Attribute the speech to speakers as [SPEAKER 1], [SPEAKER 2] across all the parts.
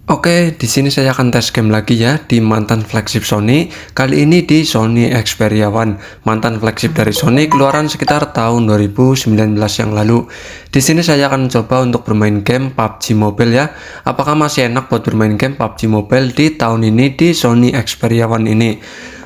[SPEAKER 1] Oke, di sini saya akan tes game lagi ya di mantan flagship Sony. Kali ini di Sony Xperia One, mantan flagship dari Sony keluaran sekitar tahun 2019 yang lalu. Di sini saya akan coba untuk bermain game PUBG Mobile ya. Apakah masih enak buat bermain game PUBG Mobile di tahun ini di Sony Xperia One ini?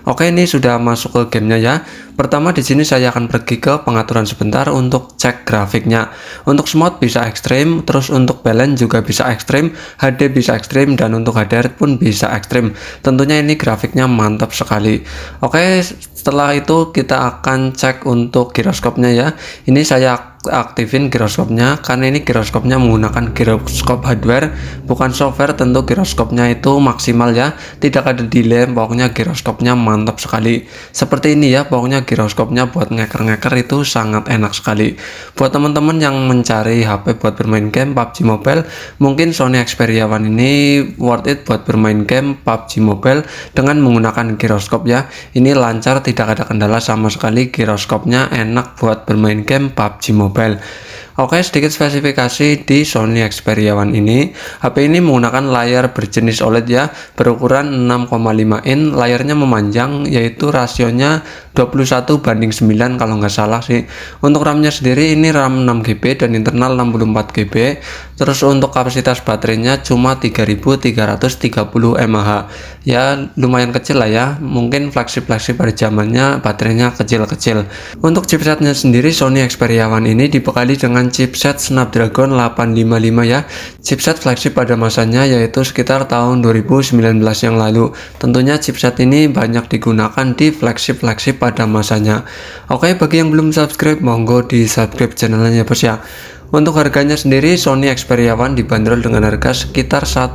[SPEAKER 1] Oke, ini sudah masuk ke gamenya ya. Pertama di sini saya akan pergi ke pengaturan sebentar untuk cek grafiknya. Untuk smooth bisa ekstrim, terus untuk balance juga bisa ekstrim, HD bisa ekstrim, dan untuk HDR pun bisa ekstrim. Tentunya ini grafiknya mantap sekali. Oke, setelah itu kita akan cek untuk giroskopnya ya. Ini saya aktifin giroskopnya karena ini giroskopnya menggunakan giroskop hardware bukan software. Tentu giroskopnya itu maksimal ya, tidak ada delay, pokoknya giroskopnya mantap sekali. Seperti ini ya, pokoknya giroskopnya buat ngeker-ngeker itu sangat enak sekali. Buat teman-teman yang mencari HP buat bermain game PUBG Mobile, mungkin Sony Xperia One ini worth it buat bermain game PUBG Mobile dengan menggunakan giroskop ya. Ini lancar, tidak ada kendala sama sekali, giroskopnya enak buat bermain game PUBG Mobile. Oke, sedikit spesifikasi di Sony Xperia One ini. HP ini menggunakan layar berjenis OLED ya, berukuran 6,5 in, layarnya memanjang, yaitu rasionya 21:9 kalau nggak salah sih. Untuk RAM-nya sendiri ini RAM 6GB dan internal 64GB. Terus untuk kapasitas baterainya cuma 3330 mAh. Ya lumayan kecil lah ya, mungkin flagship pada zamannya baterainya kecil-kecil. Untuk chipsetnya sendiri Sony Xperia One ini dibekali dengan chipset Snapdragon 855 ya. Chipset flagship pada masanya yaitu sekitar tahun 2019 yang lalu. Tentunya chipset ini banyak digunakan di flagship pada masanya. Oke, bagi yang belum subscribe monggo di subscribe channelnya bos ya. Untuk harganya sendiri Sony Xperia One dibanderol dengan harga sekitar 1,6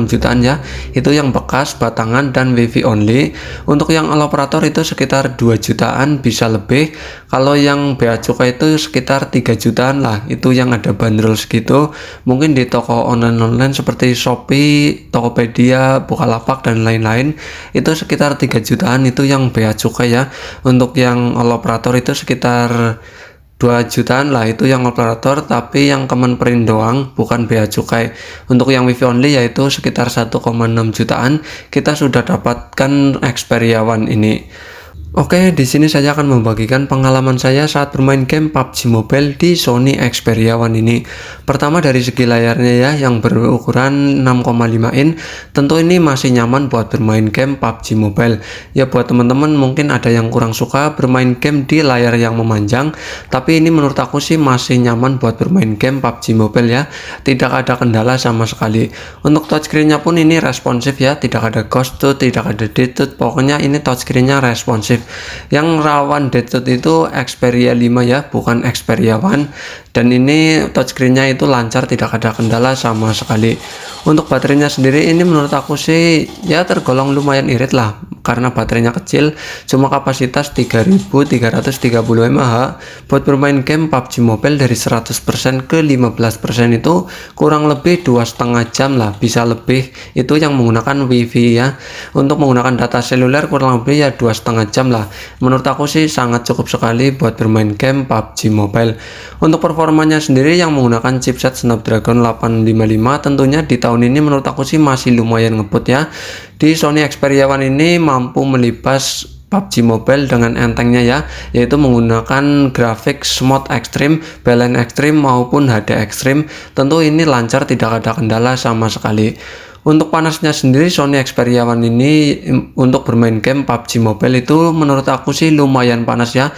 [SPEAKER 1] jutaan ya. Itu yang bekas, batangan, dan WiFi only. Untuk yang all operator itu sekitar 2 jutaan bisa lebih. Kalau yang bea cukai itu sekitar 3 jutaan lah. Itu yang ada bandrol segitu. Mungkin di toko online seperti Shopee, Tokopedia, Bukalapak, dan lain-lain itu sekitar 3 jutaan itu yang bea cukai ya. Untuk yang all operator itu sekitar 2 jutaan lah, itu yang operator, tapi yang Kemenperin doang, bukan bea cukai. Untuk yang wifi only yaitu sekitar 1,6 jutaan kita sudah dapatkan Xperia One ini. Oke, di sini saya akan membagikan pengalaman saya saat bermain game PUBG Mobile di Sony Xperia One ini. Pertama dari segi layarnya ya, yang berukuran 6,5 in, tentu ini masih nyaman buat bermain game PUBG Mobile. Ya buat teman-teman mungkin ada yang kurang suka bermain game di layar yang memanjang, tapi ini menurut aku sih masih nyaman buat bermain game PUBG Mobile ya. Tidak ada kendala sama sekali. Untuk touchscreen-nya pun ini responsif ya, tidak ada ghost tooth, tidak ada dead tooth, pokoknya ini touchscreen-nya responsif. Yang rawan dead tooth itu Xperia 5 ya, bukan Xperia One. Dan ini touchscreen-nya itu lancar, tidak ada kendala sama sekali. Untuk baterainya sendiri ini menurut aku sih ya tergolong lumayan irit lah, karena baterainya kecil, cuma kapasitas 3330 mAh. Buat bermain game PUBG Mobile dari 100% ke 15% itu kurang lebih 2,5 jam lah, bisa lebih. Itu yang menggunakan wifi ya. Untuk menggunakan data seluler kurang lebih ya 2,5 jam lah. Menurut aku sih sangat cukup sekali buat bermain game PUBG Mobile. Untuk performanya sendiri yang menggunakan chipset Snapdragon 855 tentunya di tahun ini menurut aku sih masih lumayan ngebut ya. Di Sony Xperia One ini mampu melibas PUBG Mobile dengan entengnya ya, yaitu menggunakan grafik smooth ekstrim, balance ekstrim, maupun HD ekstrim. Tentu ini lancar, tidak ada kendala sama sekali. Untuk panasnya sendiri Sony Xperia One ini untuk bermain game PUBG Mobile itu menurut aku sih lumayan panas ya,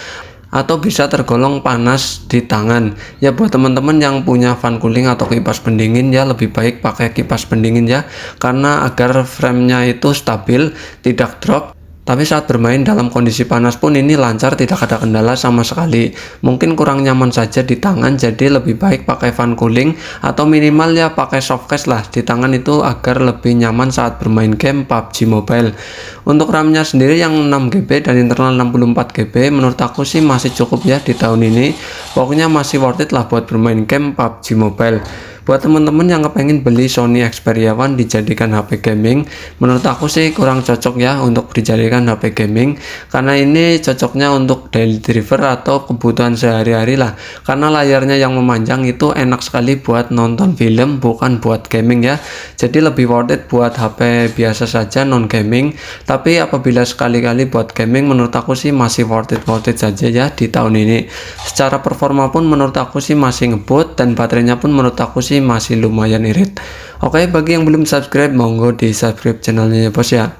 [SPEAKER 1] atau bisa tergolong panas di tangan. Ya buat teman-teman yang punya fan cooling atau kipas pendingin ya lebih baik pakai kipas pendingin ya, karena agar framenya itu stabil, tidak drop. Tapi saat bermain dalam kondisi panas pun ini lancar, tidak ada kendala sama sekali. Mungkin kurang nyaman saja di tangan, jadi lebih baik pakai fan cooling atau minimal ya pakai softcase lah di tangan itu agar lebih nyaman saat bermain game PUBG Mobile. Untuk RAM-nya sendiri yang 6GB dan internal 64GB menurut aku sih masih cukup ya di tahun ini. Pokoknya masih worth it lah buat bermain game PUBG Mobile. Buat teman-teman yang kepengen beli Sony Xperia One dijadikan HP gaming, menurut aku sih kurang cocok ya untuk dijadikan HP gaming, karena ini cocoknya untuk daily driver atau kebutuhan sehari-hari lah, karena layarnya yang memanjang itu enak sekali buat nonton film, bukan buat gaming ya. Jadi lebih worth it buat HP biasa saja non gaming, tapi apabila sekali-kali buat gaming menurut aku sih masih worth it saja ya di tahun ini. Secara performa pun menurut aku sih masih ngebut, dan baterainya pun menurut aku sih masih lumayan irit. Oke, bagi yang belum subscribe monggo di subscribe channelnya ya bos ya.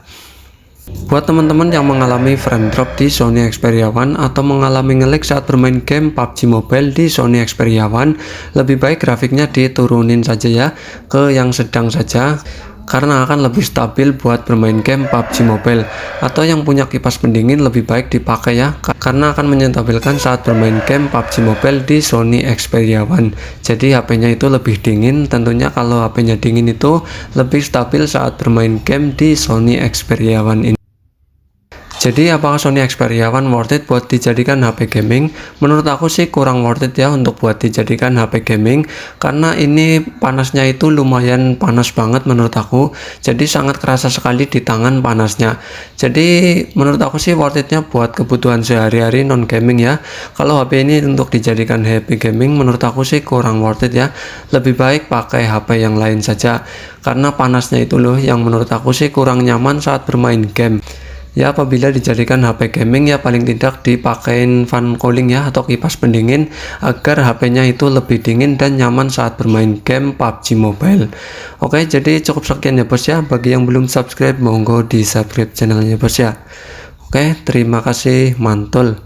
[SPEAKER 1] Buat teman-teman yang mengalami frame drop di Sony Xperia One atau mengalami nge-lag saat bermain game PUBG Mobile di Sony Xperia One, lebih baik grafiknya diturunin saja ya ke yang sedang saja, karena akan lebih stabil buat bermain game PUBG Mobile. Atau yang punya kipas pendingin lebih baik dipakai ya, karena akan menstabilkan saat bermain game PUBG Mobile di Sony Xperia One. Jadi HP-nya itu lebih dingin, tentunya kalau HP-nya dingin itu lebih stabil saat bermain game di Sony Xperia One ini. Jadi apakah Sony Xperia One worth it buat dijadikan HP gaming? Menurut aku sih kurang worth it ya untuk buat dijadikan HP gaming, karena ini panasnya itu lumayan panas banget menurut aku. Jadi sangat kerasa sekali di tangan panasnya. Jadi menurut aku sih worth itnya buat kebutuhan sehari-hari non gaming ya. Kalau HP ini untuk dijadikan HP gaming menurut aku sih kurang worth it ya. Lebih baik pakai HP yang lain saja, karena panasnya itu loh yang menurut aku sih kurang nyaman saat bermain game. Ya apabila dijadikan HP gaming ya paling tidak dipakein fan cooling ya atau kipas pendingin, agar HP-nya itu lebih dingin dan nyaman saat bermain game PUBG Mobile. Oke, jadi cukup sekian ya bos ya. Bagi yang belum subscribe monggo di subscribe channelnya bos ya. Oke, terima kasih, mantul.